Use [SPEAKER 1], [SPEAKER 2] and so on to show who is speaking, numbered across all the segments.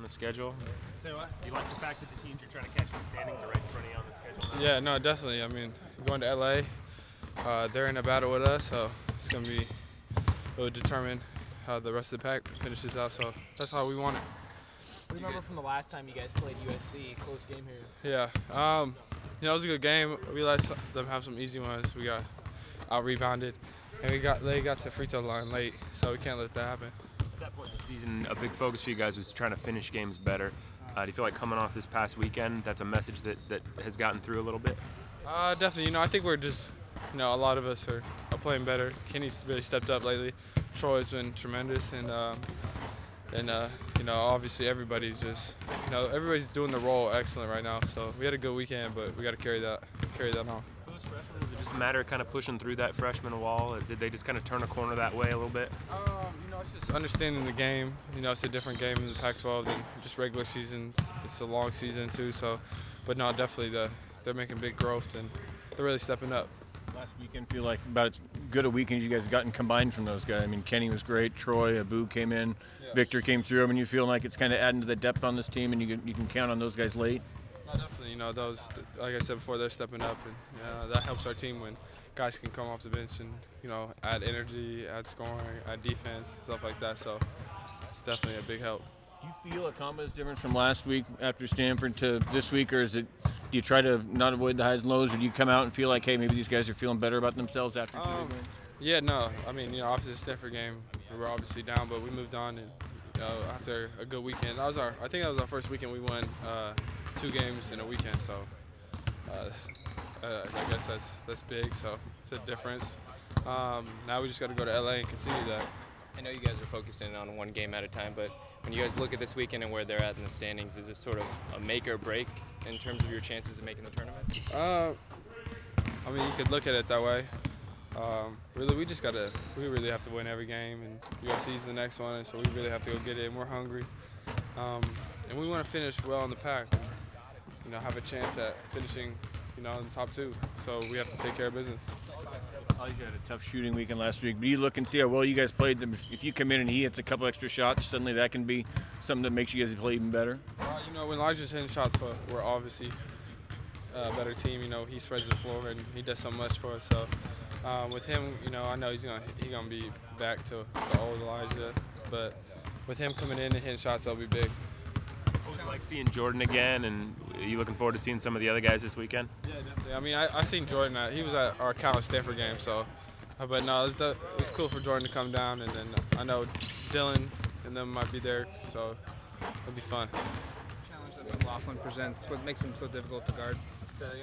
[SPEAKER 1] the schedule?
[SPEAKER 2] Say what?
[SPEAKER 3] Do you like the fact that the teams you're trying to catch in the standings are right in front of you on the schedule now?
[SPEAKER 4] Yeah, no, definitely. I mean, going to LA, they're in a battle with us, so it's going to be, it would determine how the rest of the pack finishes out, so that's how we want it.
[SPEAKER 5] What do you remember from the last time you guys played USC? Close game here.
[SPEAKER 4] Yeah, it was a good game. We let them have some easy ones. We got out-rebounded, and they got to free throw line late, so we can't let that happen.
[SPEAKER 1] At that point in the season, a big focus for you guys was trying to finish games better. Do you feel like coming off this past weekend, that's a message that has gotten through a little bit?
[SPEAKER 4] Definitely. I think we're just, a lot of us are playing better. Kenny's really stepped up lately. Troy's been tremendous, and obviously everybody's just, everybody's doing the role excellent right now. So we had a good weekend, but we got to carry that on.
[SPEAKER 1] For those freshmen, was it just a matter of kind of pushing through that freshman wall? Did they just kind of turn a corner that way a little bit?
[SPEAKER 4] It's just understanding the game. It's a different game in the Pac-12 than just regular seasons. It's a long season too. So, but no, definitely they're making big growth and they're really stepping up.
[SPEAKER 2] Last weekend, feel like about as good a weekend as you guys gotten combined from those guys. I mean, Kenny was great. Troy, Abu came in. Yeah. Victor came through. I mean, you feel like it's kind of adding to the depth on this team, and you can count on those guys late.
[SPEAKER 4] No, definitely. Those, like I said before, they're stepping up, and that helps our team when guys can come off the bench and add energy, add scoring, add defense, stuff like that. So it's definitely a big help.
[SPEAKER 2] Do you feel a confidence difference from last week after Stanford to this week, or do you try to not avoid the highs and lows, or do you come out and feel like, hey, maybe these guys are feeling better about themselves after today?
[SPEAKER 4] Yeah, no. I mean, after the Stanford game, we were obviously down, but we moved on, and after a good weekend, I think that was our first weekend we won 2 games in a weekend. So I guess that's big. So it's a difference. Now we just got to go to LA and continue that.
[SPEAKER 5] I know you guys are focused in on one game at a time, but when you guys look at this weekend and where they're at in the standings, is this sort of a make or break in terms of your chances of making the tournament?
[SPEAKER 4] I mean, you could look at it that way. Really, we really have to win every game, and USC's the next one, and so we really have to go get it, and we're hungry. And we want to finish well in the pack, and, have a chance at finishing, in the top 2. So we have to take care of business.
[SPEAKER 2] You had a tough shooting weekend last week, but you look and see how well you guys played them. If you come in and he hits a couple extra shots, suddenly that can be something that makes you guys play even better.
[SPEAKER 4] When Elijah's hitting shots, we're obviously a better team. He spreads the floor and he does so much for us. So with him, I know he's gonna be back to the old Elijah, but with him coming in and hitting shots, that'll be big.
[SPEAKER 1] Like seeing Jordan again, and are you looking forward to seeing some of the other guys this weekend?
[SPEAKER 4] Yeah, definitely. I mean, I seen Jordan. He was at our Cal Stanford game, so. But no, it was cool for Jordan to come down, and then I know Dylan and them might be there, so it'll be fun.
[SPEAKER 6] Challenge that McLaughlin presents, what makes him so difficult to guard?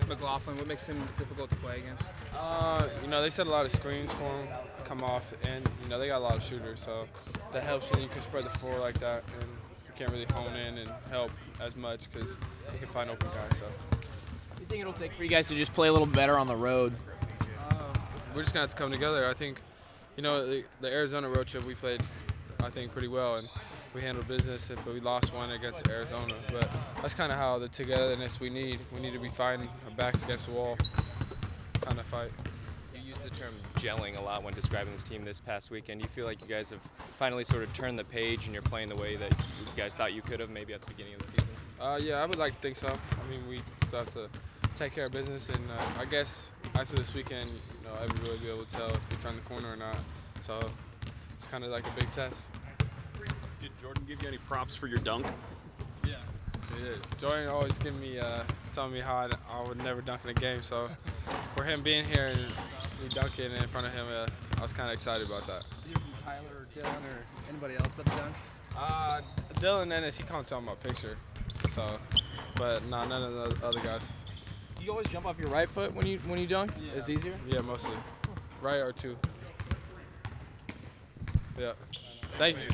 [SPEAKER 6] McLaughlin, what makes him difficult to play against?
[SPEAKER 4] They set a lot of screens for him, come off, and they got a lot of shooters, so that helps when you can spread the floor like that, and you can't really hone in and help as much because you can find open guys. So.
[SPEAKER 5] Do you think it'll take for you guys to just play a little better on the road?
[SPEAKER 4] We're just gonna have to come together. I think, the Arizona road trip we played, I think, pretty well, and we handled business, but we lost one against Arizona. But that's kind of how the togetherness we need. We need to be fighting our backs against the wall, kind of fight.
[SPEAKER 5] You use the term gelling a lot when describing this team this past weekend. Do you feel like you guys have finally sort of turned the page and you're playing the way that you guys thought you could have maybe at the beginning of the season?
[SPEAKER 4] Yeah, I would like to think so. I mean, we still have to take care of business, and I guess after this weekend, everybody will be able to tell if we turn the corner or not. So it's kind of like a big test.
[SPEAKER 3] Did Jordan give you any props for your dunk?
[SPEAKER 4] Yeah, he did. Jordan always telling me how I would never dunk in a game. So for him being here and me dunking in front of him, I was kind of excited about that.
[SPEAKER 6] Did you from Tyler or Dylan or anybody else about the dunk?
[SPEAKER 4] Dylan Ennis, he can't tell my picture. So, but none of the other guys.
[SPEAKER 5] You always jump off your right foot when you dunk? Yeah. It's easier?
[SPEAKER 4] Yeah, mostly. Right or 2. Yeah. Thank you.